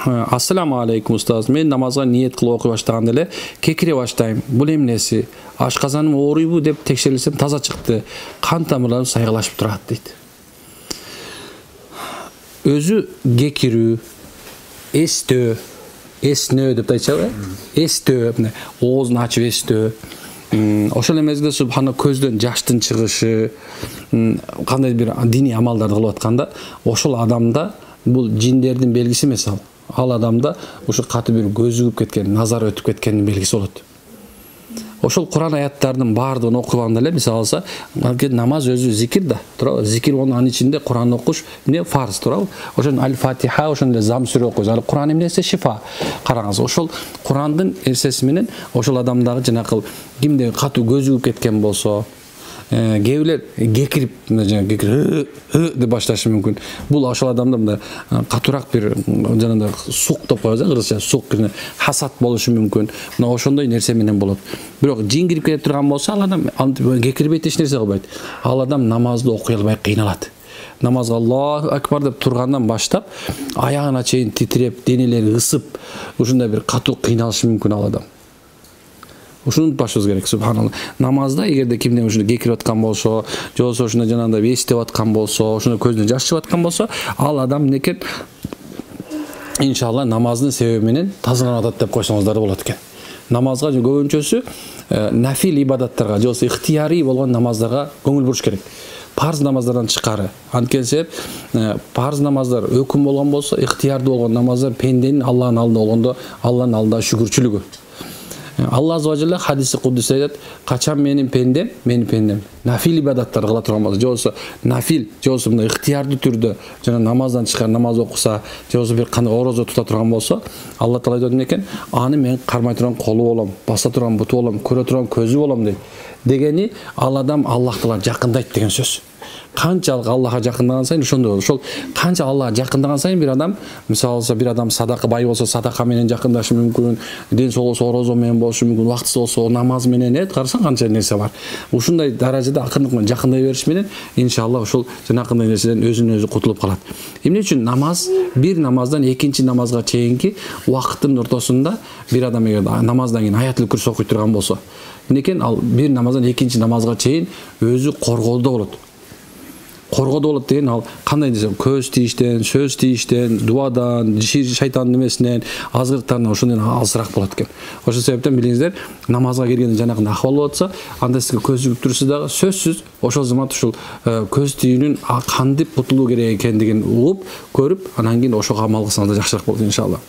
Assalamu alaikum ustaz. Men namazga niyet qilib o'qiy boshlaganda эле kekire баштайм. Бул эмнеси? Ашказаным ооруйбу деп текшерилсем таза чыкты. Кан тамырларым сайгылашып турат дейт. Өзү кекирүү, эстөө, эснөө деп айтчабы? Эстөө, оозун ачып эстөө. Ошол эмезде субхана көздөн жаштын чыгышы, кандай бир диний амалдарды кылып атканда, ошол адамда бул жиндердин белгиси эмес ал. Ал адамда ушу каты бир көзүгүп кеткен, назар өтүп кеткендин белгиси болот. Ошол Куран аяттарынын баардыгын окуганда эле мисалы алса, намаз өзү зикир да, туурабы? Зикир анын ичинде Куран окуш эмне фарз, туурабы? Ошон аль-Фатиха, ошон эле зам сүрө окуйбуз. Ал Куран эмнеси? Шифа. Караңыз, ошол Курандын эрсеси менен ошол адамдагы жанакыл кимде катуу көзүгүп кеткен болсо, кээбилер кекирип деп башташы мүмкүн. Бул ошол адамда мындай катуураак бир жанагындай сук деп коебуз, кыргызча сук, хасат болушу мүмкүн. Мына ошондой нерсе менен болот. Бирок жин кирип келе турган болсо, ал адам кекирбейт, эч нерсе кылбайт. Ал адам намазды окуй албай кыйналат. Намазга Аллаху акбар деп тургандан баштап, аягына чейин титиреп, денелери ысып, ушундай бир катуу кыйналышы мүмкүн ал адам. Ушуну унутпашыбыз керек, субханалла. Намазда эгерде кимден ушуну кекирип аткан болсо, же болбосо ушуну жанагындай эстеп аткан болсо, ушуну көзүнөн жаш чыгып аткан болсо, ал адам некен иншалла намаздын себеби менен тазаланып атат деп койсоңуздар болот экен. Намазга көбүнчөсү нафил ибадаттарга, же болбосо ыктыярий болгон намаздарга көңүл буруш керек. Парз намаздардан тышкары. Анткени себеп парз намаздар өкүм болгон болсо, ыктыярдуу болгон намаздар пенденин Аллахтын алдында болгондо Аллахтын алдында шүкүрчүлүгү. Алла азza wa jalla hadisi kudüs'te aytат, kaçan menin pendem. Nafil ibadattар кыла турган болсо, же болбосо нафил, же болбосо мындай ыктыярдуу түрдө жана намаздан чыккан, намаз окуса, же болбосо бир кандай орозо тута турган болсо, Алла Таала айтат экен, аны мен кармай турган колу болом, баса турган буту болом, көрө турган көзү болом дейт. Дегени ал адам Аллахка жакындайт деген сөз. Канчалык Аллахка жакындаган сайын ошондой болот. Ошол канча Аллахка жакындаган сайын бир адам, мисалы бир адам садака бай болсо, садака менен жакындашы мүмкүн, ден соолусу орозо менен болушу мүмкүн, убактысы болсо намаз менен, карасаң канча нерсе бар. Ушундай даражада акырындык менен жакындай бериш менен иншалла ошол жанакындай нерседен өзүнөн өзү кутулуп калат. Эмне үчүн намаз, бир намаздан экинчи намазга чейинки убакыттын ортосунда бир адам эгер намаздан кийин аятыл курс окуй турган болсо, эмнекен ал бир намаздан экинчи намазга чейин өзү коргоодо болот. Коргоодо болот деген ал кандай десем, көз тийиштен, сөз тийиштен, дубадан, шайтандын немесинен, азгырыктарынан ошондон алысыраак болот экен. Ошол себептен билиңиздер, намазга киргенде жанагындай акыбал болуп атса, анда сизге көз жүгүп турса дагы сөзсүз ошол замат ушул көз тийүүнүн кантип кутулуу керек экендигин угуп, көрүп, анан кийин ошого амал кылсаңыз да жакшыраак болот иншалла.